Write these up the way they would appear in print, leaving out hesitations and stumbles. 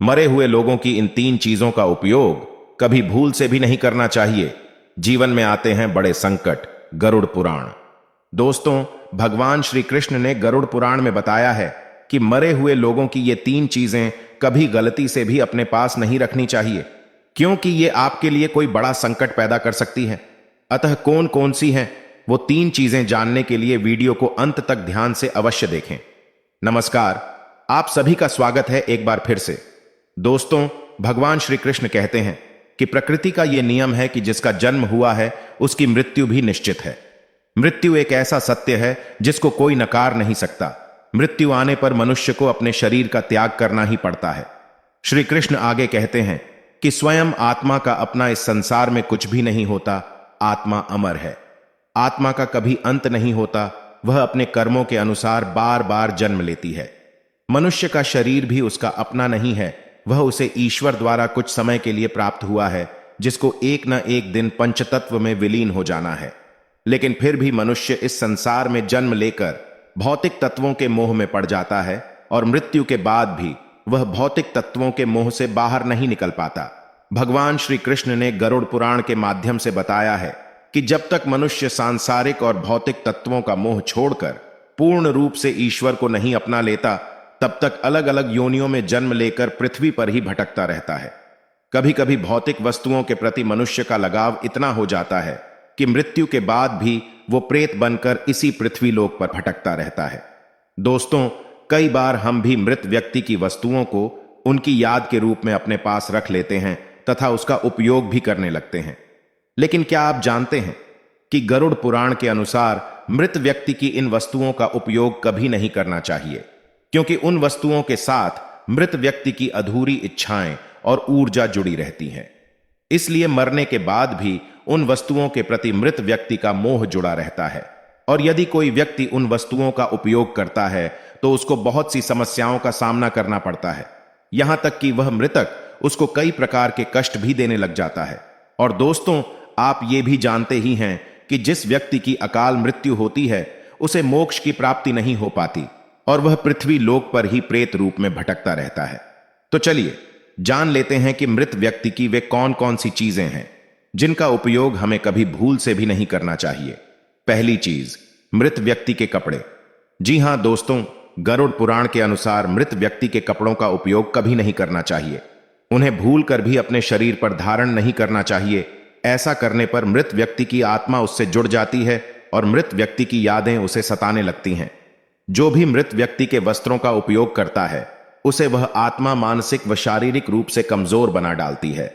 मरे हुए लोगों की इन तीन चीजों का उपयोग कभी भूल से भी नहीं करना चाहिए। जीवन में आते हैं बड़े संकट। गरुड़ पुराण। दोस्तों, भगवान श्री कृष्ण ने गरुड़ पुराण में बताया है कि मरे हुए लोगों की ये तीन चीजें कभी गलती से भी अपने पास नहीं रखनी चाहिए, क्योंकि ये आपके लिए कोई बड़ा संकट पैदा कर सकती है। अतः कौन कौन सी हैं वो तीन चीजें जानने के लिए वीडियो को अंत तक ध्यान से अवश्य देखें। नमस्कार, आप सभी का स्वागत है एक बार फिर से। दोस्तों, भगवान श्री कृष्ण कहते हैं कि प्रकृति का यह नियम है कि जिसका जन्म हुआ है उसकी मृत्यु भी निश्चित है। मृत्यु एक ऐसा सत्य है जिसको कोई नकार नहीं सकता। मृत्यु आने पर मनुष्य को अपने शरीर का त्याग करना ही पड़ता है। श्री कृष्ण आगे कहते हैं कि स्वयं आत्मा का अपना इस संसार में कुछ भी नहीं होता। आत्मा अमर है। आत्मा का कभी अंत नहीं होता। वह अपने कर्मों के अनुसार बार बार जन्म लेती है। मनुष्य का शरीर भी उसका अपना नहीं है। वह उसे ईश्वर द्वारा कुछ समय के लिए प्राप्त हुआ है, जिसको एक न एक दिन पंचतत्व में विलीन हो जाना है। लेकिन फिर भी मनुष्य इस संसार में जन्म लेकर भौतिक तत्वों के मोह में पड़ जाता है और मृत्यु के बाद भी वह भौतिक तत्वों के मोह से बाहर नहीं निकल पाता। भगवान श्री कृष्ण ने गरुड़ पुराण के माध्यम से बताया है कि जब तक मनुष्य सांसारिक और भौतिक तत्वों का मोह छोड़कर पूर्ण रूप से ईश्वर को नहीं अपना लेता, तब तक अलग अलग योनियों में जन्म लेकर पृथ्वी पर ही भटकता रहता है। कभी कभी भौतिक वस्तुओं के प्रति मनुष्य का लगाव इतना हो जाता है कि मृत्यु के बाद भी वो प्रेत बनकर इसी पृथ्वी लोक पर भटकता रहता है। दोस्तों, कई बार हम भी मृत व्यक्ति की वस्तुओं को उनकी याद के रूप में अपने पास रख लेते हैं तथा उसका उपयोग भी करने लगते हैं। लेकिन क्या आप जानते हैं कि गरुड़ पुराण के अनुसार मृत व्यक्ति की इन वस्तुओं का उपयोग कभी नहीं करना चाहिए, क्योंकि उन वस्तुओं के साथ मृत व्यक्ति की अधूरी इच्छाएं और ऊर्जा जुड़ी रहती हैं। इसलिए मरने के बाद भी उन वस्तुओं के प्रति मृत व्यक्ति का मोह जुड़ा रहता है, और यदि कोई व्यक्ति उन वस्तुओं का उपयोग करता है तो उसको बहुत सी समस्याओं का सामना करना पड़ता है। यहां तक कि वह मृतक उसको कई प्रकार के कष्ट भी देने लग जाता है। और दोस्तों, आप ये भी जानते ही हैं कि जिस व्यक्ति की अकाल मृत्यु होती है उसे मोक्ष की प्राप्ति नहीं हो पाती और वह पृथ्वी लोक पर ही प्रेत रूप में भटकता रहता है। तो चलिए जान लेते हैं कि मृत व्यक्ति की वे कौन कौन सी चीजें हैं जिनका उपयोग हमें कभी भूल से भी नहीं करना चाहिए। पहली चीज, मृत व्यक्ति के कपड़े। जी हां दोस्तों, गरुड़ पुराण के अनुसार मृत व्यक्ति के कपड़ों का उपयोग कभी नहीं करना चाहिए। उन्हें भूल कर भी अपने शरीर पर धारण नहीं करना चाहिए। ऐसा करने पर मृत व्यक्ति की आत्मा उससे जुड़ जाती है और मृत व्यक्ति की यादें उसे सताने लगती हैं। जो भी मृत व्यक्ति के वस्त्रों का उपयोग करता है उसे वह आत्मा मानसिक व शारीरिक रूप से कमजोर बना डालती है।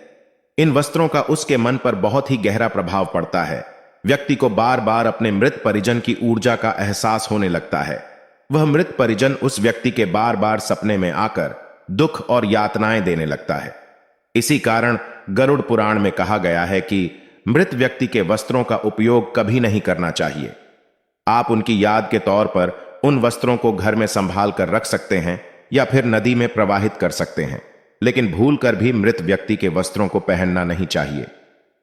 इन वस्त्रों का उसके मन पर बहुत ही गहरा प्रभाव पड़ता है। व्यक्ति को बार बार अपने मृत परिजन की ऊर्जा का एहसास होने लगता है। वह मृत परिजन उस व्यक्ति के बार बार सपने में आकर दुख और यातनाएं देने लगता है। इसी कारण गरुड़ पुराण में कहा गया है कि मृत व्यक्ति के वस्त्रों का उपयोग कभी नहीं करना चाहिए। आप उनकी याद के तौर पर उन वस्त्रों को घर में संभाल कर रख सकते हैं या फिर नदी में प्रवाहित कर सकते हैं, लेकिन भूल कर भी मृत व्यक्ति के वस्त्रों को पहनना नहीं चाहिए।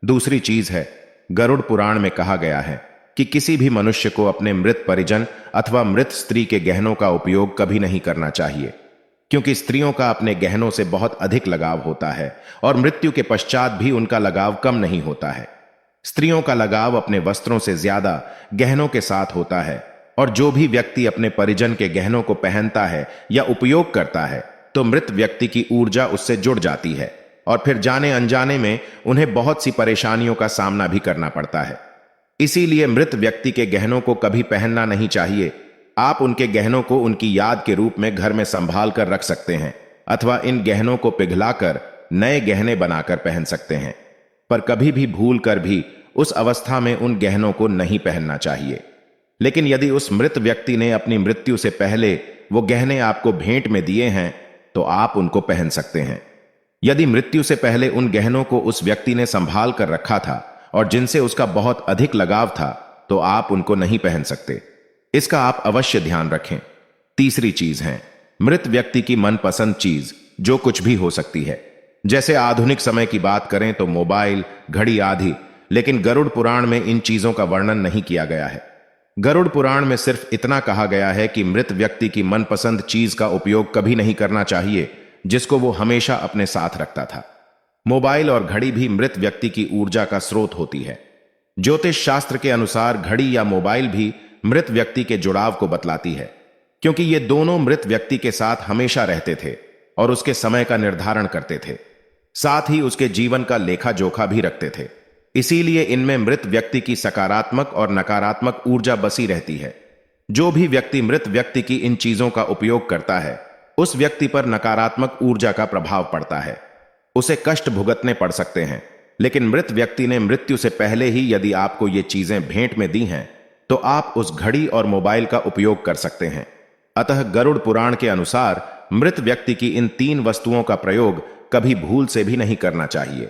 दूसरी चीज है, गरुड़ पुराण में कहा गया है कि किसी भी मनुष्य को अपने मृत परिजन अथवा मृत स्त्री के गहनों का उपयोग कभी नहीं करना चाहिए, क्योंकि स्त्रियों का अपने गहनों से बहुत अधिक लगाव होता है और मृत्यु के पश्चात भी उनका लगाव कम नहीं होता है। स्त्रियों का लगाव अपने वस्त्रों से ज्यादा गहनों के साथ होता है, और जो भी व्यक्ति अपने परिजन के गहनों को पहनता है या उपयोग करता है तो मृत व्यक्ति की ऊर्जा उससे जुड़ जाती है और फिर जाने अनजाने में उन्हें बहुत सी परेशानियों का सामना भी करना पड़ता है। इसीलिए मृत व्यक्ति के गहनों को कभी पहनना नहीं चाहिए। आप उनके गहनों को उनकी याद के रूप में घर में संभाल कर रख सकते हैं अथवा इन गहनों को पिघलाकर नए गहने बनाकर पहन सकते हैं, पर कभी भी भूल कर भी उस अवस्था में उन गहनों को नहीं पहनना चाहिए। लेकिन यदि उस मृत व्यक्ति ने अपनी मृत्यु से पहले वो गहने आपको भेंट में दिए हैं तो आप उनको पहन सकते हैं। यदि मृत्यु से पहले उन गहनों को उस व्यक्ति ने संभाल कर रखा था और जिनसे उसका बहुत अधिक लगाव था तो आप उनको नहीं पहन सकते। इसका आप अवश्य ध्यान रखें। तीसरी चीज है, मृत व्यक्ति की मनपसंद चीज, जो कुछ भी हो सकती है। जैसे आधुनिक समय की बात करें तो मोबाइल, घड़ी आदि, लेकिन गरुड़ पुराण में इन चीजों का वर्णन नहीं किया गया है। गरुड़ पुराण में सिर्फ इतना कहा गया है कि मृत व्यक्ति की मनपसंद चीज का उपयोग कभी नहीं करना चाहिए, जिसको वो हमेशा अपने साथ रखता था। मोबाइल और घड़ी भी मृत व्यक्ति की ऊर्जा का स्रोत होती है। ज्योतिष शास्त्र के अनुसार घड़ी या मोबाइल भी मृत व्यक्ति के जुड़ाव को बतलाती है, क्योंकि ये दोनों मृत व्यक्ति के साथ हमेशा रहते थे और उसके समय का निर्धारण करते थे, साथ ही उसके जीवन का लेखा जोखा भी रखते थे। इसीलिए इनमें मृत व्यक्ति की सकारात्मक और नकारात्मक ऊर्जा बसी रहती है। जो भी व्यक्ति मृत व्यक्ति की इन चीजों का उपयोग करता है, उस व्यक्ति पर नकारात्मक ऊर्जा का प्रभाव पड़ता है। उसे कष्ट भुगतने पड़ सकते हैं। लेकिन मृत व्यक्ति ने मृत्यु से पहले ही यदि आपको ये चीजें भेंट में दी हैं, तो आप उस घड़ी और मोबाइल का उपयोग कर सकते हैं। अतः गरुड़ पुराण के अनुसार मृत व्यक्ति की इन 3 वस्तुओं का प्रयोग कभी भूल से भी नहीं करना चाहिए।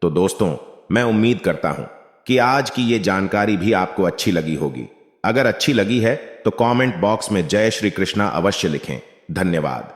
तो दोस्तों, मैं उम्मीद करता हूं कि आज की ये जानकारी भी आपको अच्छी लगी होगी। अगर अच्छी लगी है तो कमेंट बॉक्स में जय श्री कृष्णा अवश्य लिखें। धन्यवाद।